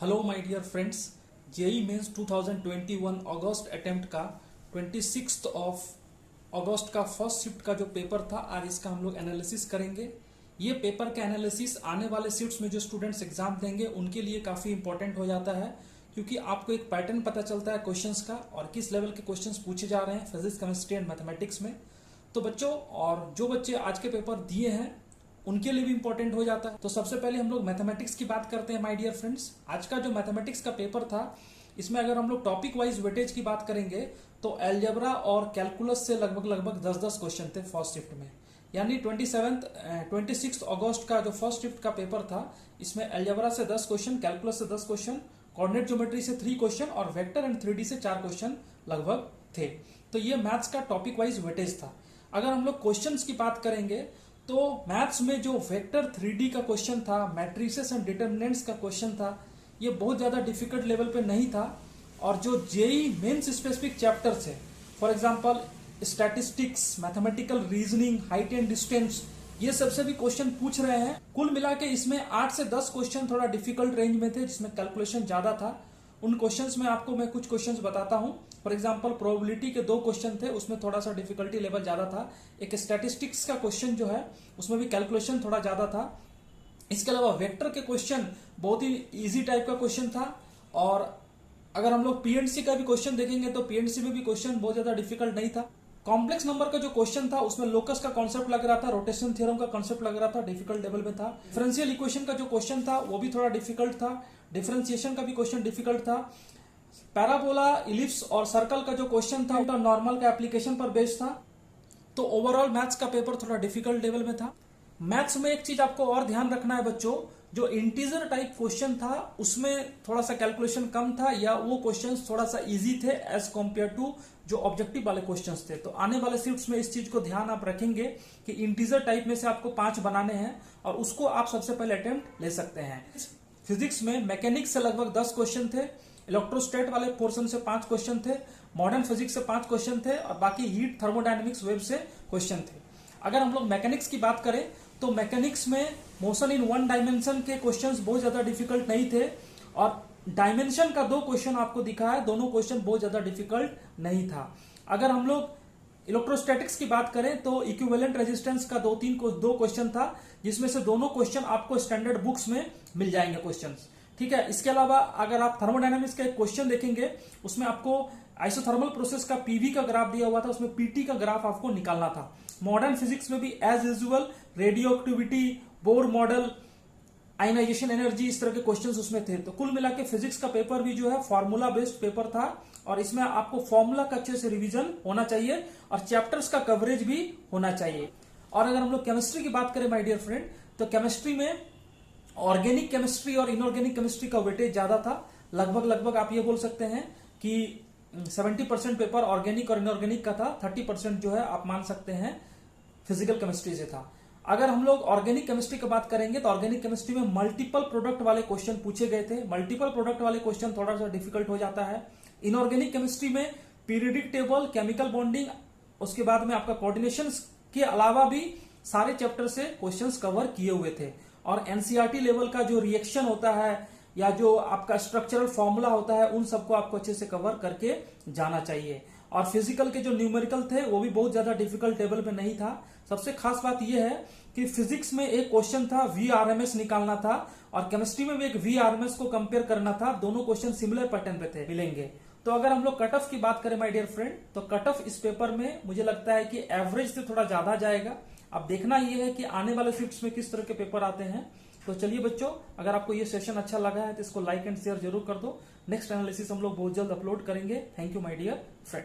Hello my dear friends, JEE mains 2021 अगस्त attempt का 26 of अगस्त का फर्स्ट शिफ्ट का जो पेपर था, आज इसका हम लोग एनालिसिस करेंगे। ये पेपर का एनालिसिस आने वाले शिफ्ट्स में जो स्टूडेंट्स एग्जाम देंगे उनके लिए काफ़ी इंपॉर्टेंट हो जाता है, क्योंकि आपको एक पैटर्न पता चलता है क्वेश्चंस का और किस लेवल के क्वेश्चंस पूछे जा रहे हैं फिजिक्स, केमिस्ट्री एंड मैथमेटिक्स में। तो बच्चों, और जो बच्चे आज के पेपर दिए हैं उनके लिए भी इंपॉर्टेंट हो जाता है। तो सबसे पहले हम लोग मैथमेटिक्स की बात करते हैं माय डियर फ्रेंड्स। आज का जो मैथमेटिक्स का पेपर था, इसमें अगर हम लोग टॉपिक वाइज वेटेज की बात करेंगे तो एलजेब्रा और कैलकुलस से लगभग 10-10 क्वेश्चन थे फर्स्ट शिफ्ट में। यानी 26 अगस्त का जो फर्स्ट शिफ्ट का पेपर था, इसमें एलजेब्रा से 10 क्वेश्चन, कैलकुलस से 10 क्वेश्चन, कोऑर्डिनेट ज्योमेट्री से 3 क्वेश्चन और वेक्टर एंड 3D से 4 क्वेश्चन लगभग थे। तो ये मैथ्स का टॉपिक वाइज वेटेज था। अगर हम लोग क्वेश्चंस की बात करेंगे तो मैथ्स में जो वेक्टर 3D का क्वेश्चन था, मैट्रिसेस एंड डिटर्मिनेंट्स का क्वेश्चन था, ये बहुत ज्यादा डिफिकल्ट लेवल पे नहीं था। और जो जेई मेंस स्पेसिफिक चैप्टर्स है, for example statistics, mathematical reasoning, height and distance, ये सबसे भी क्वेश्चन पूछ रहे हैं। कुल मिला के इसमें 8 से 10 क्वेश्चन थोड़ा डिफिकल्ट रेंज में थे, जिसमें कैलकुलेशन ज्यादा था। उन क्वेश्चंस में आपको मैं कुछ क्वेश्चंस बताता हूं। फॉर एग्जांपल प्रोबेबिलिटी के 2 क्वेश्चन थे, उसमें थोड़ा सा डिफिकल्टी लेवल ज्यादा था। एक स्टैटिस्टिक्स का क्वेश्चन जो है उसमें भी कैलकुलेशन थोड़ा ज्यादा था। इसके अलावा वेक्टर के क्वेश्चन बहुत ही इजी टाइप का क्वेश्चन था। और अगर हम लोग पीएनसी का भी क्वेश्चन देखेंगे तो पीएनसी में भी क्वेश्चन बहुत ज्यादा डिफिकल्ट नहीं था। कॉम्प्लेक्स नंबर का जो क्वेश्चन था उसमें लोकस का कॉन्सेप्ट लग रहा था, रोटेशन थ्योरम का कॉन्सेप्ट लग रहा था, डिफिकल्ट लेवल में था। डिफरेंशियल इक्वेशन का जो क्वेश्चन था वो भी थोड़ा डिफिकल्ट था। डिफरेंशिएशन का भी क्वेश्चन डिफिकल्ट था। पैराबोला, इलिप्स और सर्कल का जो क्वेश्चन था वो नॉर्मल का एप्लीकेशन पर बेस्ड था। तो ओवरऑल मैथ्स का पेपर थोड़ा डिफिकल्ट लेवल में था। मैथ्स में एक चीज आपको और ध्यान रखना है बच्चों, जो इंटीजर टाइप क्वेश्चन था उसमें थोड़ा सा कैलकुलेशन कम था, या वो क्वेश्चंस थोड़ा सा इजी थे एज कंपेयर टू जो ऑब्जेक्टिव वाले क्वेश्चंस थे। तो आने वाले शिफ्ट्स में इस चीज को ध्यान आप रखेंगे कि इंटीजर टाइप में से आपको 5 बनाने हैं और उसको आप सबसे पहले अटेम्प्ट ले सकते हैं। फिजिक्स में मैकेनिक्स से लगभग 10 क्वेश्चन थे, इलेक्ट्रोस्टैट वाले पोर्शन से 5 क्वेश्चन थे, मॉडर्न फिजिक्स से 5 क्वेश्चन थे और बाकी हीट, थर्मोडायनेमिक्स, वेव से क्वेश्चन थे। अगर हम लोग मैकेनिक्स की बात करें तो मैकेनिक्स में मोशन इन 1 डायमेंशन के क्वेश्चंस बहुत ज्यादा डिफिकल्ट नहीं थे, और डायमेंशन का 2 क्वेश्चन आपको दिखा है, दोनों क्वेश्चन बहुत ज्यादा डिफिकल्ट नहीं था। अगर हम लोग इलेक्ट्रोस्टैटिक्स की बात करें तो इक्विवेलेंट रेजिस्टेंस का 2 क्वेश्चन था, जिसमें से दोनों क्वेश्चन आपको स्टैंडर्ड बुक्स में मिल जाएंगे क्वेश्चंस। ठीक है। इसके अलावा अगर आप थर्मोडायनामिक्स का एक क्वेश्चन देखेंगे, उसमें आपको आइसोथर्मल प्रोसेस का पीवी का ग्राफ दिया हुआ था, उसमें पीटी का ग्राफ आपको निकालना था। मॉडर्न फिजिक्स में भी as usual radioactivity, Bohr model, ionisation energy, इस तरह के क्वेश्चंस उसमें थे। तो कुल मिला के फिजिक्स का पेपर भी जो है फॉर्मूला बेस्ड पेपर था, और इसमें आपको फॉर्मूला का अच्छे से रिवीजन होना चाहिए और चैप्टर्स का कवरेज भी होना चाहिए। और अगर हम लोग केमिस्ट्री की बात करें माय डियर फ्रेंड, तो केमिस्ट्री में ऑर्गेनिक केमिस्ट्री और इनऑर्गेनिक केमिस्ट्री का वेटेज ज्यादा था। लगभग आप ये बोल सकते हैं कि 70% पेपर ऑर्गेनिक और इनऑर्गेनिक का था, 30% जो है आप मान सकते हैं फिजिकल केमिस्ट्री से था। अगर हम लोग ऑर्गेनिक केमिस्ट्री की बात करेंगे तो ऑर्गेनिक केमिस्ट्री में मल्टीपल प्रोडक्ट वाले क्वेश्चन पूछे गए थे। मल्टीपल प्रोडक्ट वाले क्वेश्चन थोड़ा सा डिफिकल्ट हो जाता है। इनऑर्गेनिक केमिस्ट्री में पीरियडिक टेबल, केमिकल बॉन्डिंग, उसके बाद में आपका कोऑर्डिनेशन के अलावा भी सारे चैप्टर से क्वेश्चंस कवर किए हुए थे। और एनसीईआरटी लेवल का जो रिएक्शन होता है या जो आपका स्ट्रक्चरल फॉर्मूला होता है, उन सबको आपको अच्छे से कवर करके जाना चाहिए। और फिजिकल के जो न्यूमेरिकल थे वो भी बहुत ज्यादा डिफिकल्ट लेवल में नहीं था। सबसे खास बात यह है कि फिजिक्स में एक क्वेश्चन था VRMS निकालना था, और केमिस्ट्री में भी एक VRMS को कंपेयर करना था। दोनों क्वेश्चन सिमिलर पैटर्न पे थे, मिलेंगे। तो अगर हम लोग कट ऑफ की बात करें माय डियर फ्रेंड, तो कट ऑफ इस पेपर में मुझे लगता है कि एवरेज से थोड़ा ज्यादा जाएगा। अब देखना यह है कि आने वाले शिफ्ट्स में किस तरह के पेपर आते हैं। तो चलिए बच्चों, अगर आपको ये सेशन अच्छा लगा है तो इसको लाइक एंड शेयर जरूर कर दो। नेक्स्ट एनालिसिस हम लोग बहुत जल्द अपलोड करेंगे। Thank you my dear friend.